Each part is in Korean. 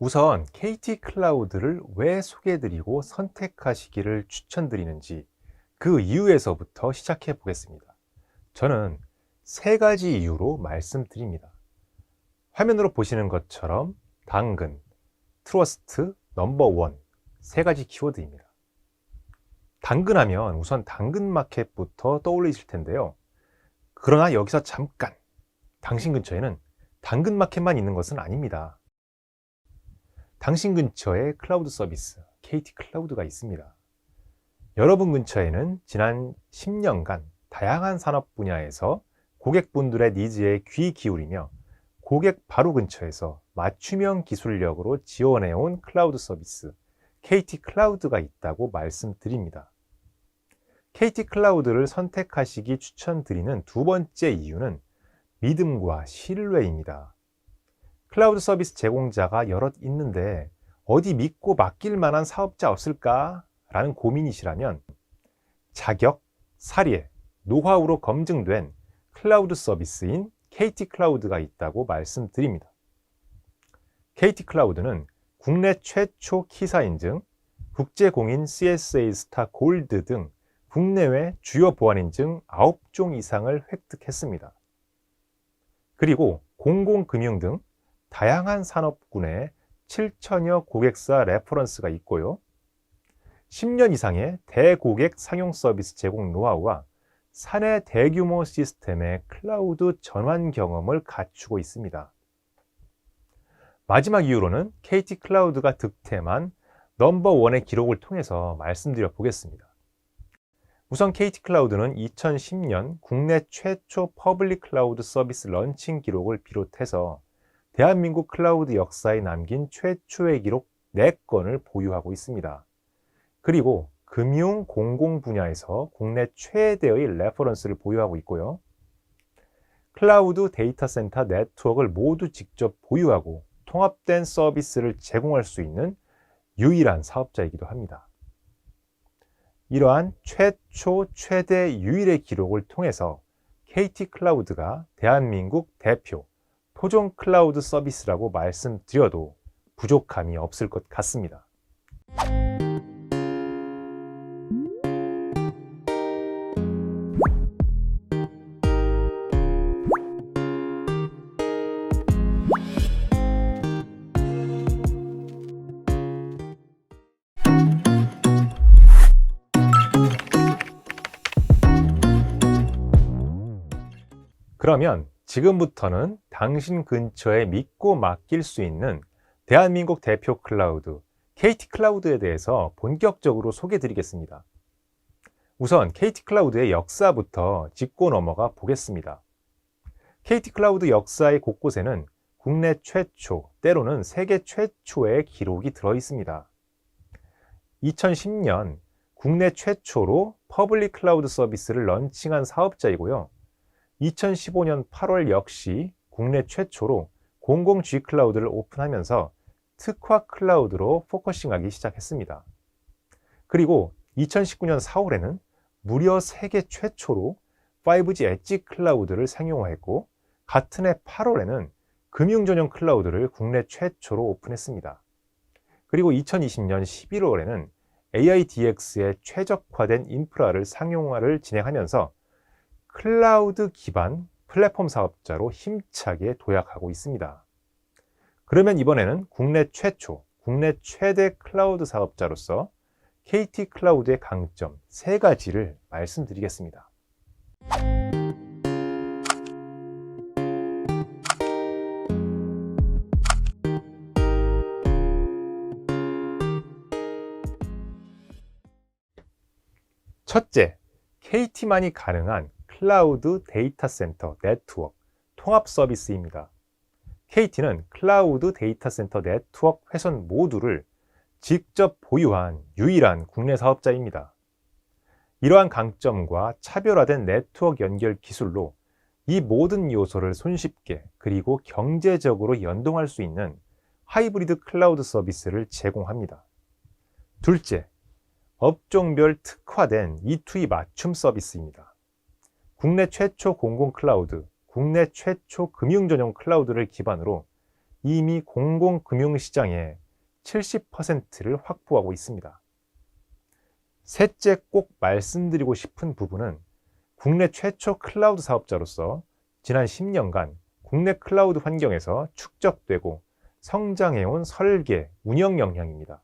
우선 KT 클라우드를 왜 소개해드리고 선택하시기를 추천드리는지 그 이유에서부터 시작해 보겠습니다. 저는 세 가지 이유로 말씀드립니다. 화면으로 보시는 것처럼 당근, 트러스트, 넘버원 세 가지 키워드입니다. 당근하면 우선 당근마켓부터 떠올리실 텐데요. 그러나 여기서 잠깐, 당신 근처에는 당근마켓만 있는 것은 아닙니다. 당신 근처에 클라우드 서비스, KT 클라우드가 있습니다. 여러분 근처에는 지난 10년간 다양한 산업 분야에서 고객분들의 니즈에 귀 기울이며 고객 바로 근처에서 맞춤형 기술력으로 지원해온 클라우드 서비스, KT 클라우드가 있다고 말씀드립니다. KT 클라우드를 선택하시기 추천드리는 두 번째 이유는 믿음과 신뢰입니다. 클라우드 서비스 제공자가 여럿 있는데 어디 믿고 맡길 만한 사업자 없을까? 라는 고민이시라면 자격, 사례, 노하우로 검증된 클라우드 서비스인 KT 클라우드가 있다고 말씀드립니다. KT 클라우드는 국내 최초 키사 인증, 국제공인 CSA 스타 골드 등 국내외 주요 보안 인증 9종 이상을 획득했습니다. 그리고 공공금융 등 다양한 산업군에 7천여 고객사 레퍼런스가 있고요. 10년 이상의 대고객 상용 서비스 제공 노하우와 사내 대규모 시스템의 클라우드 전환 경험을 갖추고 있습니다. 마지막 이유로는 KT 클라우드가 득템한 넘버원의 기록을 통해서 말씀드려 보겠습니다. 우선 KT 클라우드는 2010년 국내 최초 퍼블릭 클라우드 서비스 런칭 기록을 비롯해서 대한민국 클라우드 역사에 남긴 최초의 기록 4건을 보유하고 있습니다. 그리고 금융 공공 분야에서 국내 최대의 레퍼런스를 보유하고 있고요. 클라우드 데이터 센터 네트워크를 모두 직접 보유하고 통합된 서비스를 제공할 수 있는 유일한 사업자이기도 합니다. 이러한 최초 최대 유일의 기록을 통해서 KT 클라우드가 대한민국 대표 토종 클라우드 서비스라고 말씀드려도 부족함이 없을 것 같습니다. 그러면 지금부터는 당신 근처에 믿고 맡길 수 있는 대한민국 대표 클라우드, KT 클라우드에 대해서 본격적으로 소개해 드리겠습니다. 우선 KT 클라우드의 역사부터 짚고 넘어가 보겠습니다. KT 클라우드 역사의 곳곳에는 국내 최초, 때로는 세계 최초의 기록이 들어 있습니다. 2010년 국내 최초로 퍼블릭 클라우드 서비스를 런칭한 사업자이고요. 2015년 8월 역시 국내 최초로 공공 G 클라우드를 오픈하면서 특화 클라우드로 포커싱하기 시작했습니다. 그리고 2019년 4월에는 무려 세계 최초로 5G 엣지 클라우드를 상용화했고 같은 해 8월에는 금융 전용 클라우드를 국내 최초로 오픈했습니다. 그리고 2020년 11월에는 AIDX의 최적화된 인프라를 상용화를 진행하면서 클라우드 기반 플랫폼 사업자로 힘차게 도약하고 있습니다. 그러면 이번에는 국내 최초, 국내 최대 클라우드 사업자로서 KT 클라우드의 강점 3가지를 말씀드리겠습니다. 첫째, KT만이 가능한 클라우드 데이터 센터 네트워크 통합 서비스입니다. KT는 클라우드 데이터 센터 네트워크 회선 모듈을 직접 보유한 유일한 국내 사업자입니다. 이러한 강점과 차별화된 네트워크 연결 기술로 이 모든 요소를 손쉽게 그리고 경제적으로 연동할 수 있는 하이브리드 클라우드 서비스를 제공합니다. 둘째, 업종별 특화된 E2E 맞춤 서비스입니다. 국내 최초 공공 클라우드, 국내 최초 금융 전용 클라우드를 기반으로 이미 공공금융시장의 70%를 확보하고 있습니다. 셋째 꼭 말씀드리고 싶은 부분은 국내 최초 클라우드 사업자로서 지난 10년간 국내 클라우드 환경에서 축적되고 성장해온 설계, 운영 역량입니다.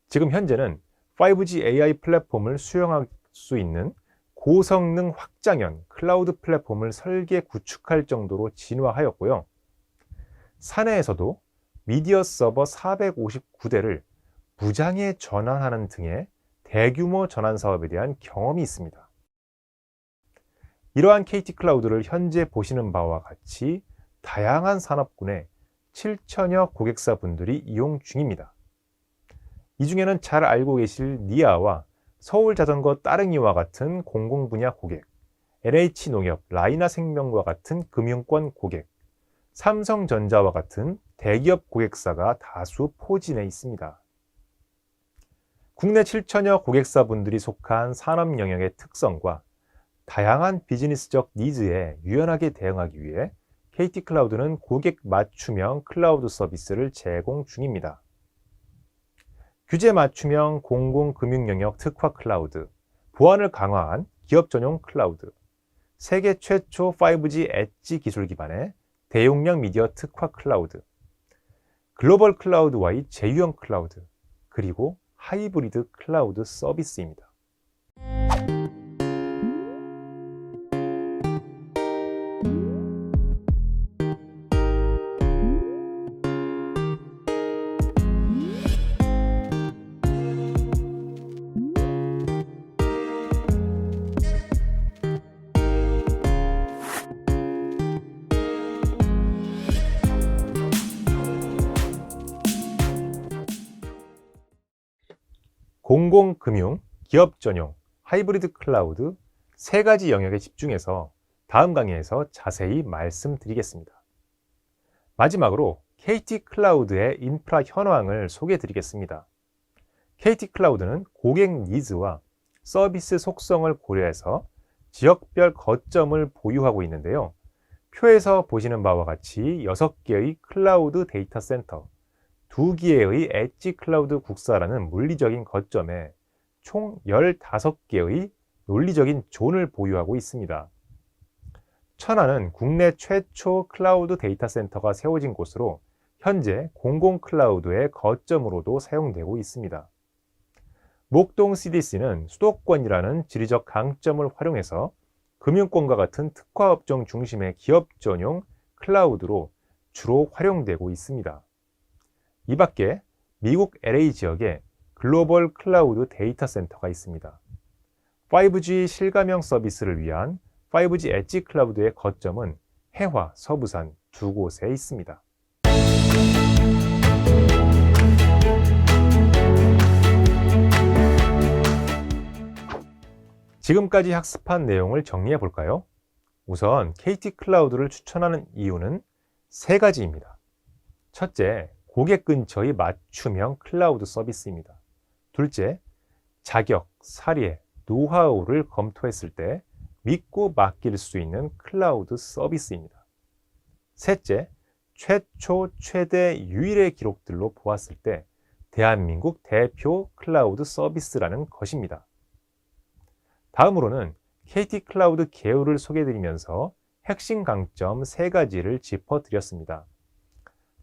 지금 현재는 5G AI 플랫폼을 수용할 수 있는 고성능 확장형 클라우드 플랫폼을 설계 구축할 정도로 진화하였고요. 사내에서도 미디어 서버 459대를 무장에 전환하는 등의 대규모 전환 사업에 대한 경험이 있습니다. 이러한 KT 클라우드를 현재 보시는 바와 같이 다양한 산업군의 7천여 고객사분들이 이용 중입니다. 이 중에는 잘 알고 계실 니아와 서울자전거 따릉이와 같은 공공분야 고객, NH농협, 라이나생명과 같은 금융권 고객, 삼성전자와 같은 대기업 고객사가 다수 포진해 있습니다. 국내 7천여 고객사분들이 속한 산업 영역의 특성과 다양한 비즈니스적 니즈에 유연하게 대응하기 위해 KT 클라우드는 고객 맞춤형 클라우드 서비스를 제공 중입니다. 규제 맞춤형 공공금융 영역 특화 클라우드, 보안을 강화한 기업 전용 클라우드, 세계 최초 5G 엣지 기술 기반의 대용량 미디어 특화 클라우드, 글로벌 클라우드와의 제휴형 클라우드, 그리고 하이브리드 클라우드 서비스입니다. 공공금융, 기업 전용, 하이브리드 클라우드 세 가지 영역에 집중해서 다음 강의에서 자세히 말씀드리겠습니다. 마지막으로 KT 클라우드의 인프라 현황을 소개해 드리겠습니다. KT 클라우드는 고객 니즈와 서비스 속성을 고려해서 지역별 거점을 보유하고 있는데요. 표에서 보시는 바와 같이 6개의 클라우드 데이터 센터, 2개의 엣지 클라우드 국사라는 물리적인 거점에 총 15개의 논리적인 존을 보유하고 있습니다. 천안은 국내 최초 클라우드 데이터 센터가 세워진 곳으로 현재 공공 클라우드의 거점으로도 사용되고 있습니다. 목동 CDC는 수도권이라는 지리적 강점을 활용해서 금융권과 같은 특화 업종 중심의 기업 전용 클라우드로 주로 활용되고 있습니다. 이 밖에 미국 LA 지역에 글로벌 클라우드 데이터 센터가 있습니다. 5G 실감형 서비스를 위한 5G 엣지 클라우드의 거점은 해화, 서부산 두 곳에 있습니다. 지금까지 학습한 내용을 정리해 볼까요? 우선 KT 클라우드를 추천하는 이유는 세 가지입니다. 첫째, 고객 근처의 맞춤형 클라우드 서비스입니다. 둘째, 자격, 사례, 노하우를 검토했을 때 믿고 맡길 수 있는 클라우드 서비스입니다. 셋째, 최초, 최대, 유일의 기록들로 보았을 때 대한민국 대표 클라우드 서비스라는 것입니다. 다음으로는 KT 클라우드 개요를 소개해드리면서 핵심 강점 세 가지를 짚어드렸습니다.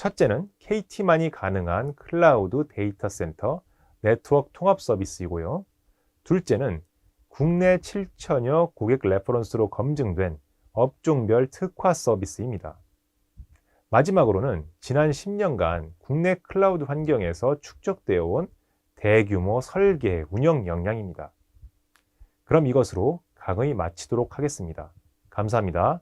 첫째는 KT만이 가능한 클라우드 데이터 센터 네트워크 통합 서비스이고요. 둘째는 국내 7천여 고객 레퍼런스로 검증된 업종별 특화 서비스입니다. 마지막으로는 지난 10년간 국내 클라우드 환경에서 축적되어 온 대규모 설계, 운영 역량입니다. 그럼 이것으로 강의 마치도록 하겠습니다. 감사합니다.